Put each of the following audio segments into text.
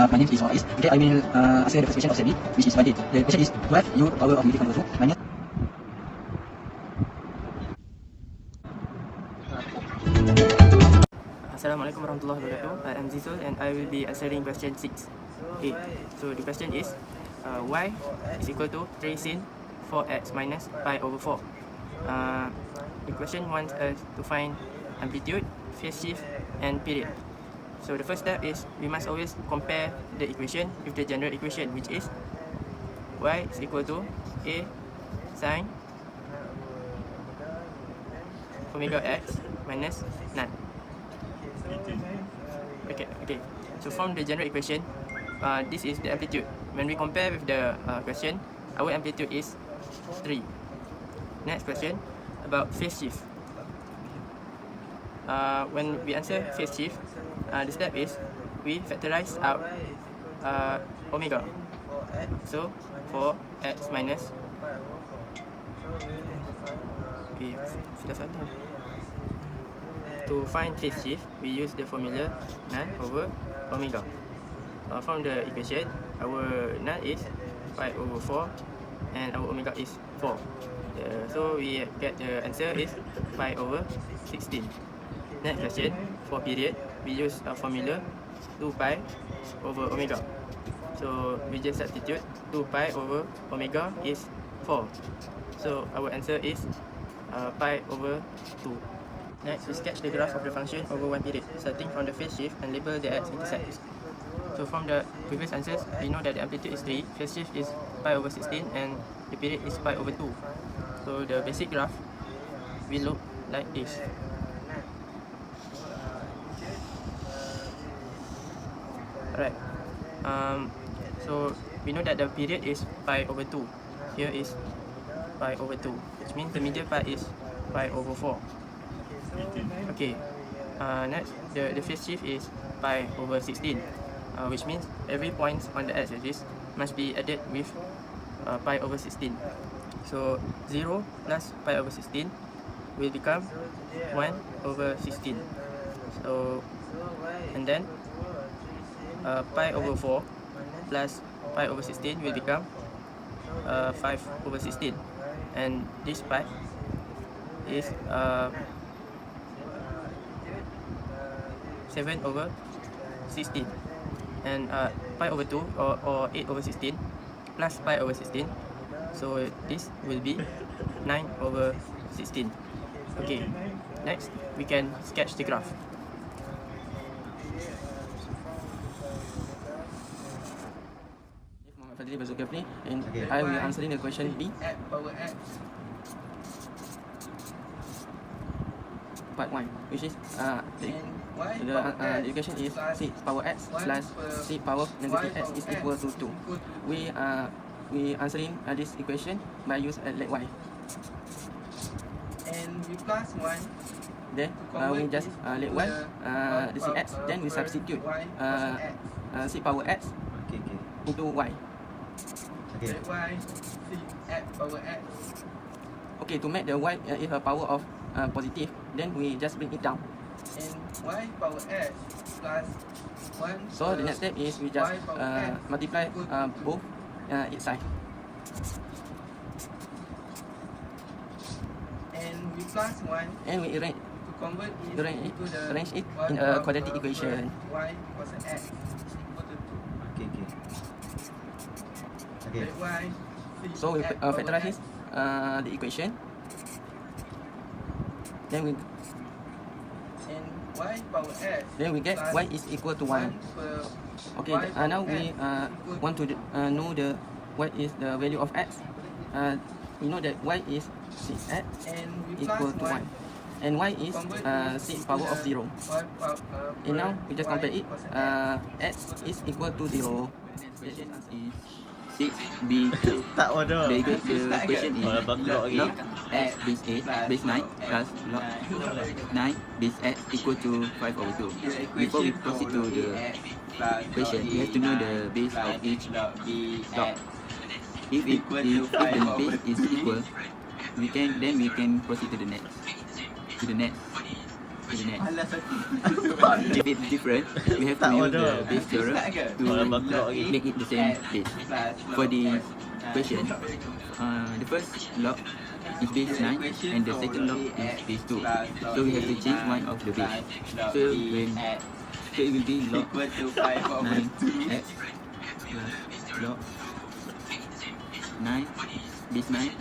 My name is Faiz. Okay, I will answer the first question of Sebi, which is valid. The question is 12 u power of negative 1 over 2 minus. Assalamualaikum warahmatullahi wabarakatuh. I am Zizul and I will be answering question 6. Okay, so the question is y is equal to 3 sin 4x minus pi over 4. The question wants us to find amplitude, phase shift and period. So the first step is we must always compare the equation with the general equation, which is y is equal to a sin omega x minus none. Okay. So from the general equation, this is the amplitude. When we compare with the question, our amplitude is 3. Next question about phase shift. When we answer phase shift, the step is we factorize out omega. So 4x minus to find phase shift, we use the formula none over omega. From the equation, our none is pi over 4 and our omega is 4. So we get the answer is pi over 16. Next question, for period, we use a formula 2 pi over omega. So we just substitute 2 pi over omega is 4. So our answer is pi over 2. Next, we sketch the graph of the function over one period, starting from the phase shift and label the x-intercepts. So from the previous answers, we know that the amplitude is 3, phase shift is pi over 16 and the period is pi over 2. So the basic graph will look like this. Alright, so we know that the period is pi over 2. Here is pi over 2, which means the middle part is pi over 4. Okay, next, the phase shift is pi over 16, which means every point on the x-axis must be added with pi over 16. So 0 plus pi over 16 will become 1 over 16. So, and then pi over 4 plus pi over 16 will become 5 over 16, and this pi is 7 over 16, and pi over 2 or 8 over 16 plus pi over 16, so this will be 9 over 16. Okay, next we can sketch the graph. Fadli bin Zulkafley, and I will answering the question B. Part 1, which is the equation is c power x plus c power negative x is equal to 2. We answering this equation by use let y. And we plus 1. Then we just let y the cx. Then we substitute c power x into y. Let y c x power x. Okay, to make the y is a power of positive, then we just bring it down. And y power x plus 1. So the next step is we just multiply both each side. And we plus 1. And we arrange To convert it into the arrange it in a quadratic equation. Y equals x equal to 2. Okay. Let y c So we x power factorize x. the equation. Then we Y power x. get y is equal to 1. Okay, now we want to know what is the value of x. We know that y is 6x equal to 1, and y is 6 power of 0. And now we just compare it. X is equal to 0. 6b2. Tak order. The equation is log log x base 8 base 9 plus log 9 base x equal to 5 over 2. Before we proceed to the equation, we have to know the base of each log. If the base is equal, we can proceed to the next. to the next. If it's different, we have to use the base theorem to make it the same base. For the question, the first log is base 9 and the second log is base 2. So we have to change one of the base. So it will be log 9x plus log 9 base 9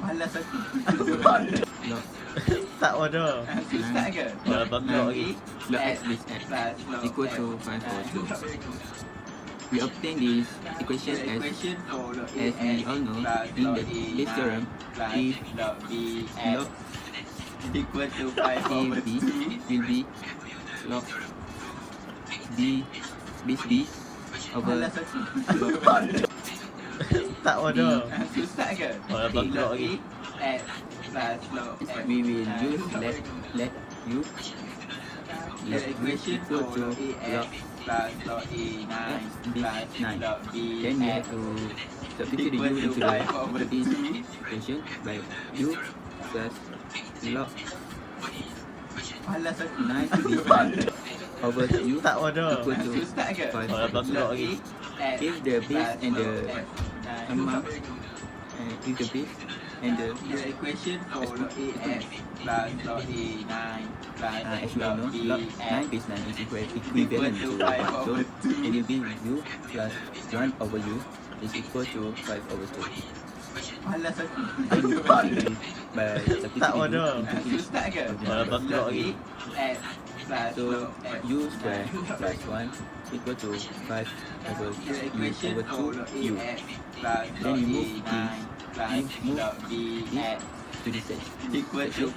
log Tak order. 9 Kalau bangkok lagi. log x base x equal to 5 over 2. We obtain this equation as we all know in the base theorem, if log AB will be log B base B over log Tak order. B. Kalau bangkok lagi. We will use let u equal to log x base 9. Then we have to substitute the u into this equation by u plus log 9 base 9 over u Tak order. equal to 5 Kalau over 2. bangkok lagi. If the base and the amount if the base and the as you all know, log 9 base 9 is equivalent to 1. So it will be u plus 1 over u is equal to 5 over 2. Then you by Tak substituting order. u into each Kalau bangkok lagi. so u square plus 1 equal to 5 over u over 2 u. Then you move this to this side. So it will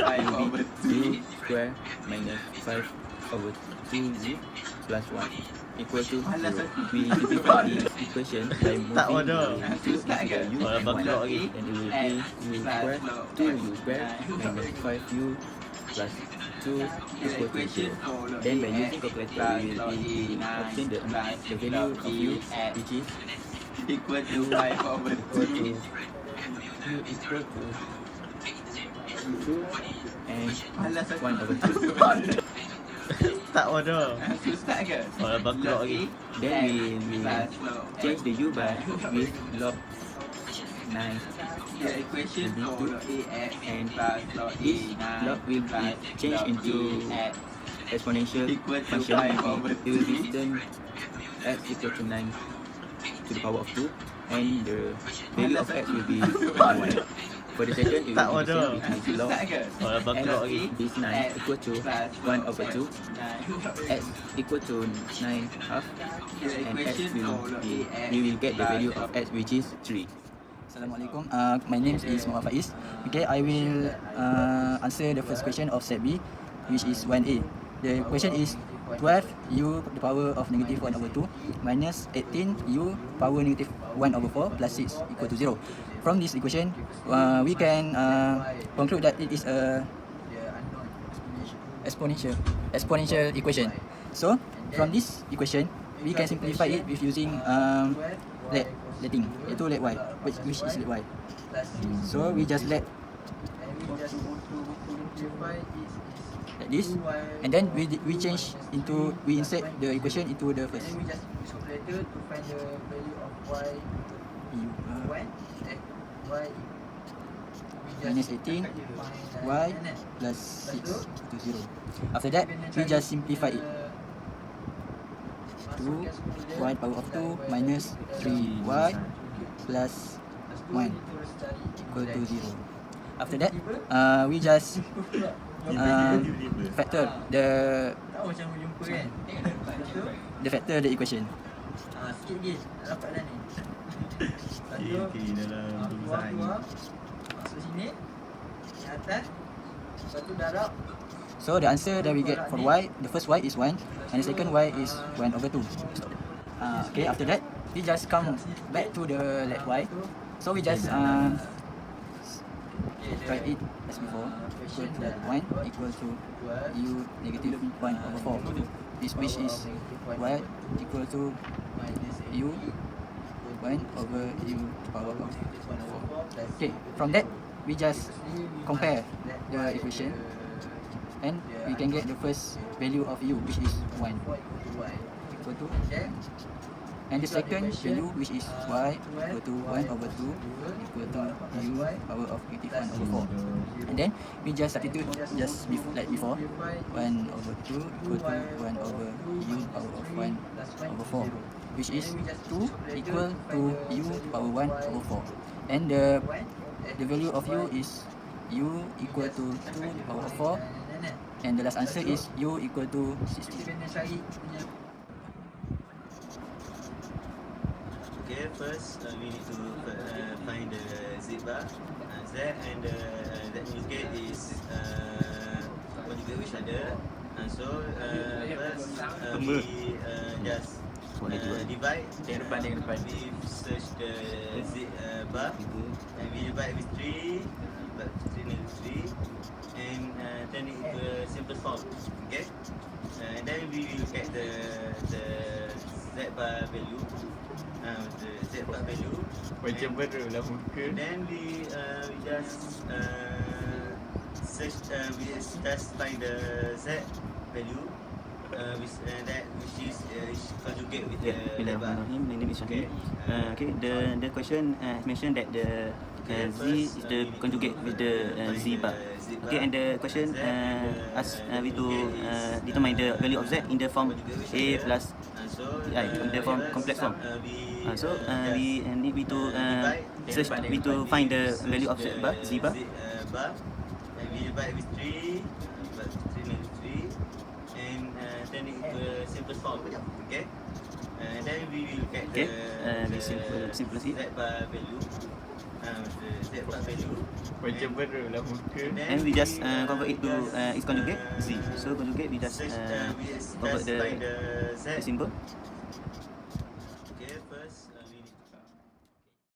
be u square minus 5 over 2u plus 1 equal to 0. We simplify this equation by Tak moving order. the u into the u Kalau and bangkok 1. lagi. And it will be u square 2u square minus 5u plus 2 equal to 0. Then by using calculator, we will obtain the value of u, which is equal to u equal to 2 and 1 over 2. Tak order. Kalau bangkok lagi. Then we will change the u by with log 9 will be 2 and this log will be changed into exponential function. It will be written x equal to 9 to the power of 2 and the value of x will be 1. For the second, it Tak will be the order. same, which is log Kalau bangkok lagi. x base 9 equal to 1 over 2, x equal to 9 half, and x will be, we will get the value of x which is 3. Assalamualaikum. My name is Mohd Faiz. Okay, I will answer the first question of set B, which is 1A. The question is 12 u to the power of negative 1 over 2 minus 18 u power negative 1 over 4 plus 6 equal to 0. From this equation, we can conclude that it is a exponential equation. So, from this equation, we can simplify it with using letting, iaitu let y, which is let y. So, we just let like this, and then we change into, we insert the equation into the first. We just use calculator to find the value of y. Minus 18 y plus 6 to 0. After that, we just simplify it. 2 y power of 2 minus 3y plus 1 equal to 0. After that, we just factor the factor the equation. Sikit lagi, dapat dah ni. Okey, dalam tulisan ni. Masuk sini, di atas. Lepas tu darab. So the answer that we get for y, the first y is 1 and the second y is 1 over 2. Okay, after that, we just come back to the let y. So we just write it as before. Equal to 1 equal to u negative 1 over 4. This which is y equal to u 1 over u power of 4. Okay, from that we just compare the equation and we can get the first value of u, which is 1 equal to, and the second value, which is y equal to 1 over 2 equal to u power of negative 1 over 4. And then we just substitute just like before, 1 over 2 equal to 1 over u power of 1 over 4, which is 2 equal to u power 1 over 4. And the value of u is u equal to 2 power 4, and the last answer is u equal to 60. Okay, first we need to find the z bar, z, and that means gate is conjugate with each other. So first we just divide. We search the z bar, and we divide with 3, but 3 negative 3, and turn it into a simple form. Okay, and then we will get the z bar value. The z bar value. Macam barulah muka. Then we just search. We just find the z value, which is conjugate with the z bar. My name is Syahmi. Okay, the question mentioned that the z is the conjugate with the z bar. Okay, and the question asks we to determine the value of z in the form a plus I, in the form complex form. So we need to search to find the value of z bar, And we divide with 3, but 3 negative 3, and turn it into a simple form. Okay, and then we will get the simple z bar value. The z bar value. Macam barulah muka. and we just convert it to its conjugate z. So conjugate we just convert the symbol.